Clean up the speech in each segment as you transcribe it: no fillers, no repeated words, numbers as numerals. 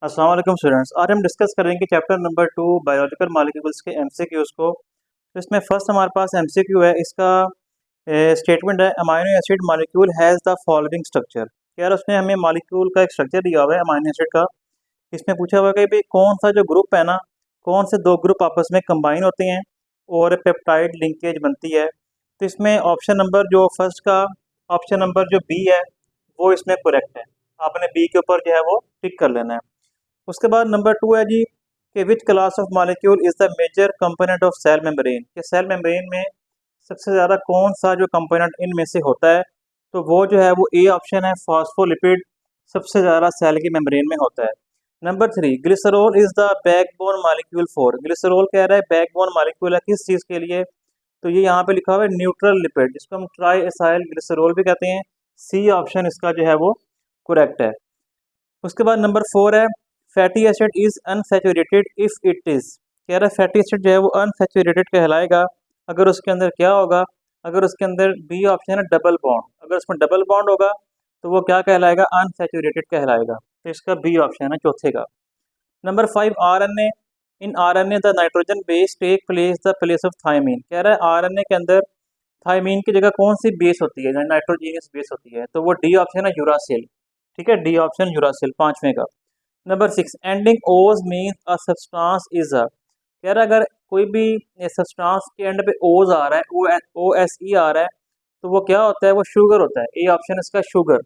अस्सलाम वालेकुम स्टूडेंट्स। आज हम डिस्कस करेंगे चैप्टर नंबर 2 बायोलॉजिकल मॉलिक्यूल्स के एमसीक्यूज़ को। तो इसमें फर्स्ट हमारे पास एमसीक्यू है, इसका स्टेटमेंट है amino acid molecule has the following structure. यार उसने हमें मॉलिक्यूल का एक स्ट्रक्चर दिया हुआ है अमाइनो एसिड का। इसमें पूछा हुआ है कि भाई कौन सा जो ग्रुप है ना, कौन से दो ग्रुप आपस में कंबाइन होते हैं और पेप्टाइड लिंकेज बनती है। तो इसमें ऑप्शन नंबर जो फर्स्ट का ऑप्शन नंबर जो बी है वो इसमें करेक्ट है। आपने बी के ऊपर जो है वो टिक कर लेना है। उसके बाद नंबर 2 है जी कि which class of molecule is the major component of cell membrane, कि सेल मेम्ब्रेन में सबसे ज़्यादा कौन सा जो कंपोनेंट इनमें से होता है। तो वो जो है वो ए ऑप्शन है, फॉस्फोलिपिड सबसे ज़्यादा सेल की मेम्ब्रेन में होता है। Number 3 glycerol is the backbone molecule for, glycerol कह रहा है बैकबोन मॉलिक्यूल है किस चीज़ के लिए। तो ये यहाँ पे लिखा हुआ है न्यूट्रल लिपिड, जिसको हम ट्राई एसाइल ग्लिसरॉल भी कहते हैं। सी ऑप्शन इसका जो है वो करेक्ट है। उसके बाद नंबर 4 है fatty acid is unsaturated if it is, कह रहा है फैटी एसिड जो है वो अनसैचुरेटेड कहलाएगा अगर उसके अंदर क्या होगा, अगर उसके अंदर बी ऑप्शन है डबल बॉन्ड, अगर उसमें डबल बॉन्ड होगा तो वो क्या कहलाएगा, अनसैचुरेटेड कहलाएगा। तो इसका बी ऑप्शन है चौथे का। Number 5 RNA, in RNA the nitrogen base take place the place of thymine, कह रहा है आरएनए के अंदर थायमीन की जगह कौन सी बेस होती है, नाइट्रोजीनियस बेस होती है। तो वो डी ऑप्शन है यूरासिल। ठीक है, डी ऑप्शन यूरासिल पांचवें का। नंबर 6 एंडिंग ओज mean a substance is a, कह रहा है अगर कोई भी सब्सटेंस के एंड पे ओज आ रहा है, ओ एस ई आ रहा है, तो वो क्या होता है, वो शुगर होता है। ए ऑप्शन इसका शुगर।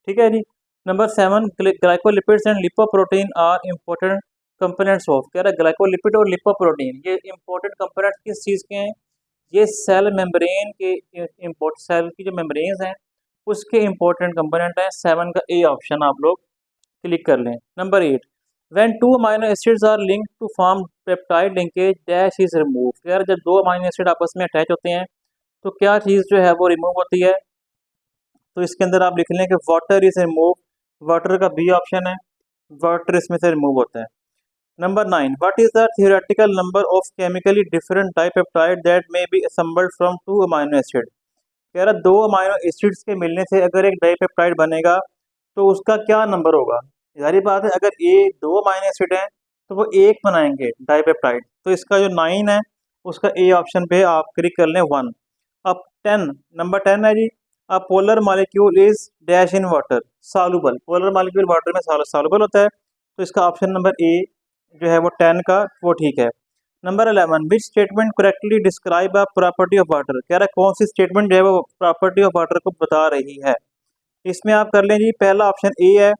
ठीक है जी। Number 7 glycolipids and lipoprotein are important components of, कह रहा है ग्लाइकोलिपिड और लिपोप्रोटीन ये इंपॉर्टेंट कंपोनेंट किस चीज़ के हैं, ये सेल मेम्ब्रेन के इम्पोर्ट सेल की जो मेम्ब्रेन्स हैं उसके इंपॉर्टेंट कंपोनेंट है। 7 का ए ऑप्शन आप लोग क्लिक कर लें। Number 8 when two amino acids are linked to form peptide linkage dash is remove, यार जब दो अमाइनो एसिड आपस में अटैच होते हैं तो क्या चीज़ जो है वो रिमूव होती है। तो इसके अंदर आप लिख लें कि वाटर इज रिमूव, वाटर का बी ऑप्शन है, वाटर इसमें से रिमूव होता है। Number 9 what is the theoretical number of chemically different dipeptide that may be assembled from two amino acid, कह रहा दो अमाइनो एसिड्स के मिलने से अगर एक डाइपेप्टाइड बनेगा तो उसका क्या नंबर होगा। जाहिर बात है अगर ये दो अमाइनो एसिड हैं तो वो एक बनाएंगे डाइपेप्टाइड, तो इसका जो 9 है उसका ए ऑप्शन पे आप क्लिक कर लें 1। अब 10 नंबर 10 है जी a polar molecule is dash in water soluble, polar molecule water में सॉल्युबल होता है। तो इसका ऑप्शन नंबर ए जो है वो 10 का वो ठीक है। Number 11 which statement correctly describe a property of water, कह रहा है कौन सी स्टेटमेंट जो है वो प्रॉपर्टी ऑफ वाटर को बता रही है। इसमें आप कर लें जी पहला ऑप्शन ए है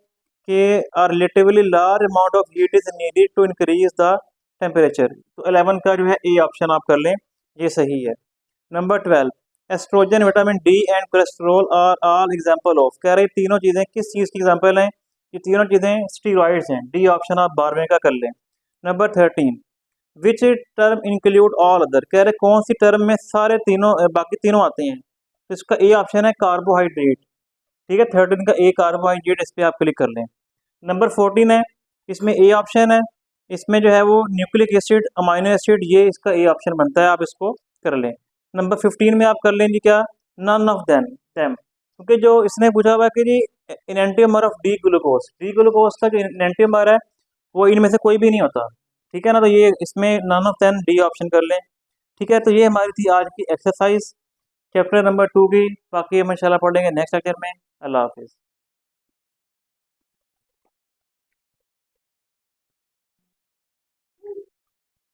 कि a relatively large amount of heat is needed to increase the temperature. तो 11 का जो है ए ऑप्शन आप कर लें, ये सही है। Number 12 oestrogen vitamin D and cholesterol are all example of, कह रहे तीनों चीज़ें किस चीज़ की एग्जाम्पल हैं, ये तीनों चीज़ें स्टीरॉइड्स हैं। डी ऑप्शन आप 12वें का कर लें। Number 13 which term include all other, कह रहे कौन सी टर्म में सारे तीनों बाकी तीनों आते हैं। तो इसका ए ऑप्शन है कार्बोहाइड्रेट। ठीक है, 13 का ए कार्बोहाइड्रेट, इस पर आप क्लिक कर लें। नंबर 14 है, इसमें ए ऑप्शन है, इसमें जो है वो न्यूक्लिक एसिड अमाइनो एसिड, ये इसका ए ऑप्शन बनता है, आप इसको कर लें। नंबर 15 में आप कर लें जी क्या, नन ऑफ देम, क्योंकि जो इसने पूछा हुआ है कि जी इनेंटियोमर ऑफ डी ग्लूकोज का जो इनेंटियोमर है वो इनमें से कोई भी नहीं होता। ठीक है ना, तो ये इसमें none of them D option कर लें। ठीक है, तो ये हमारी थी आज की एक्सरसाइज चैप्टर नंबर 2 की। बाकी हम इंशाल्लाह पढ़ेंगे नेक्स्ट लेक्चर में। अल्लाह हाफिज़।